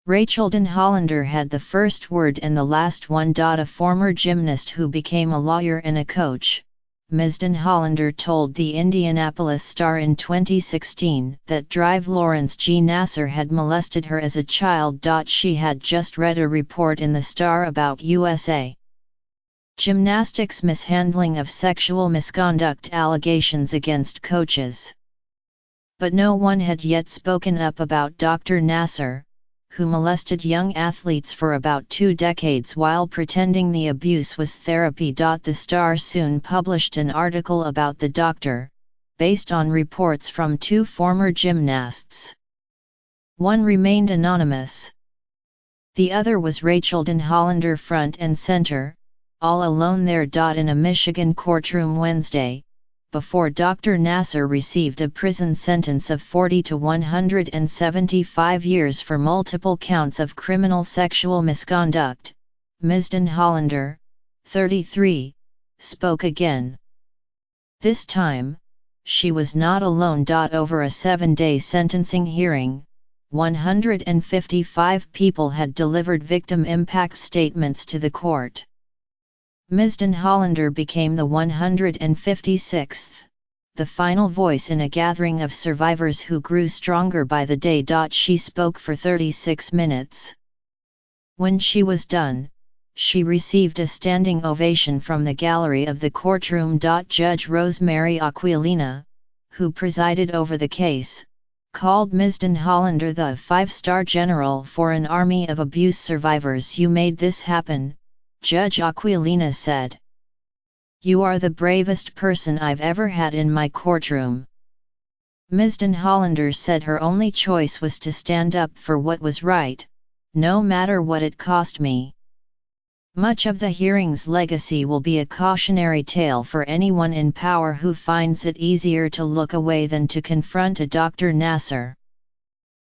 Rachel Den Hollander had the first word and the last one. A former gymnast who became a lawyer and a coach, Ms. Den Hollander told the Indianapolis Star in 2016 that Drive Lawrence G. Nassar had molested her as a child. She had just read a report in the Star about USA Gymnastics mishandling of sexual misconduct allegations against coaches. But no one had yet spoken up about Dr. Nassar, who molested young athletes for about 2 decades while pretending the abuse was therapy. The Star soon published an article about the doctor, based on reports from 2 former gymnasts. One remained anonymous. The other was Rachel Den Hollander, front and center, all alone there. In a Michigan courtroom Wednesday, before Dr. Nassar received a prison sentence of 40 to 175 years for multiple counts of criminal sexual misconduct, Ms. Den Hollander, 33, spoke again. This time, she was not alone. Over a 7-day sentencing hearing, 155 people had delivered victim impact statements to the court. Ms. Den Hollander became the 156th, the final voice in a gathering of survivors who grew stronger by the day. She spoke for 36 minutes. When she was done, she received a standing ovation from the gallery of the courtroom. Judge Rosemary Aquilina, who presided over the case, called Ms. Den Hollander the 5-star general for an army of abuse survivors. "You made this happen," Judge Aquilina said. "You are the bravest person I've ever had in my courtroom." Ms. Den Hollander said her only choice was to stand up for what was right, no matter what it cost me. Much of the hearing's legacy will be a cautionary tale for anyone in power who finds it easier to look away than to confront a Dr. Nassar.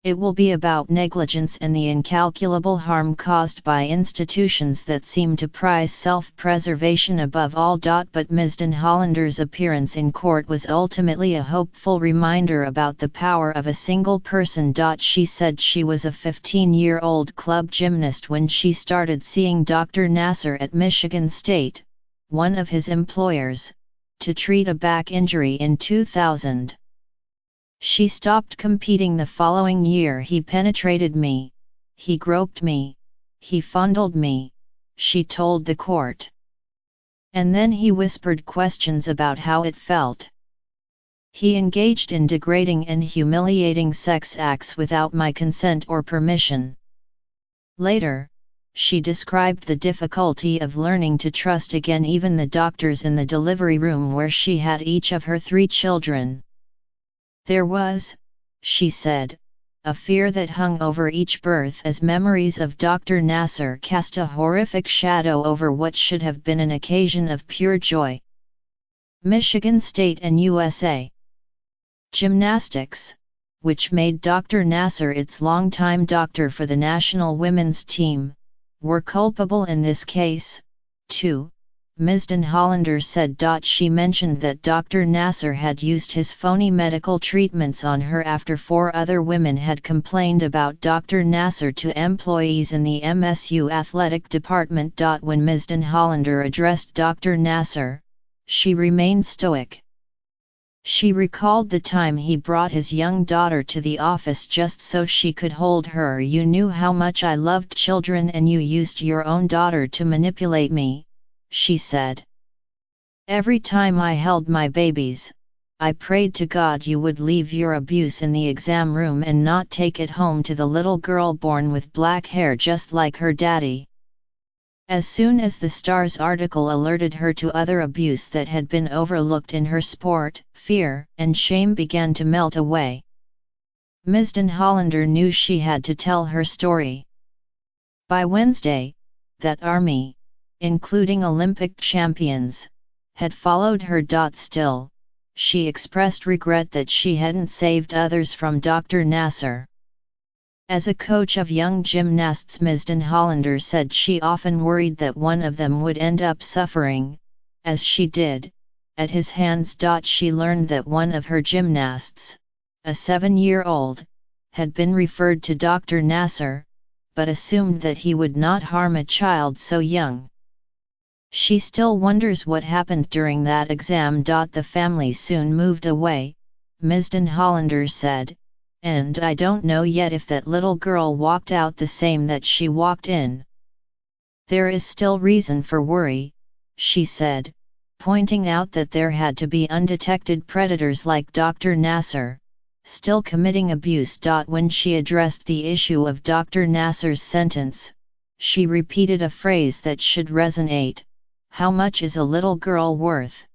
It will be about negligence and the incalculable harm caused by institutions that seem to prize self-preservation above all. But Ms. Den Hollander's appearance in court was ultimately a hopeful reminder about the power of a single person. She said she was a 15-year-old club gymnast when she started seeing Dr. Nassar at Michigan State, one of his employers, to treat a back injury in 2000. She stopped competing the following year. "He penetrated me, he groped me, he fondled me," she told the court. "And then he whispered questions about how it felt. He engaged in degrading and humiliating sex acts without my consent or permission." Later, she described the difficulty of learning to trust again even the doctors in the delivery room where she had each of her 3 children. "There was," she said, "a fear that hung over each birth as memories of Dr. Nassar cast a horrific shadow over what should have been an occasion of pure joy." Michigan State and USA Gymnastics, which made Dr. Nassar its longtime doctor for the national women's team, were culpable in this case, too, Ms. Den Hollander said. She mentioned that Dr. Nassar had used his phony medical treatments on her after 4 other women had complained about Dr. Nassar to employees in the MSU athletic department. When Ms. Den Hollander addressed Dr. Nassar, she remained stoic. She recalled the time he brought his young daughter to the office just so she could hold her. "You knew how much I loved children and you used your own daughter to manipulate me," she said. "Every time I held my babies, I prayed to God you would leave your abuse in the exam room and not take it home to the little girl born with black hair just like her daddy." As soon as the Star's article alerted her to other abuse that had been overlooked in her sport, fear and shame began to melt away. Ms. Den Hollander knew she had to tell her story. By Wednesday, that army, including Olympic champions, had followed her. Still, she expressed regret that she hadn't saved others from Dr. Nassar. As a coach of young gymnasts, Ms. Den Hollander said she often worried that one of them would end up suffering, as she did, at his hands. She learned that one of her gymnasts, a 7-year-old, had been referred to Dr. Nassar, but assumed that he would not harm a child so young. She still wonders what happened during that exam. The family soon moved away, Ms. Den Hollander said, and I don't know yet if that little girl walked out the same that she walked in. There is still reason for worry, she said, pointing out that there had to be undetected predators like Dr. Nassar, still committing abuse. When she addressed the issue of Dr. Nassar's sentence, she repeated a phrase that should resonate: how much is a little girl worth?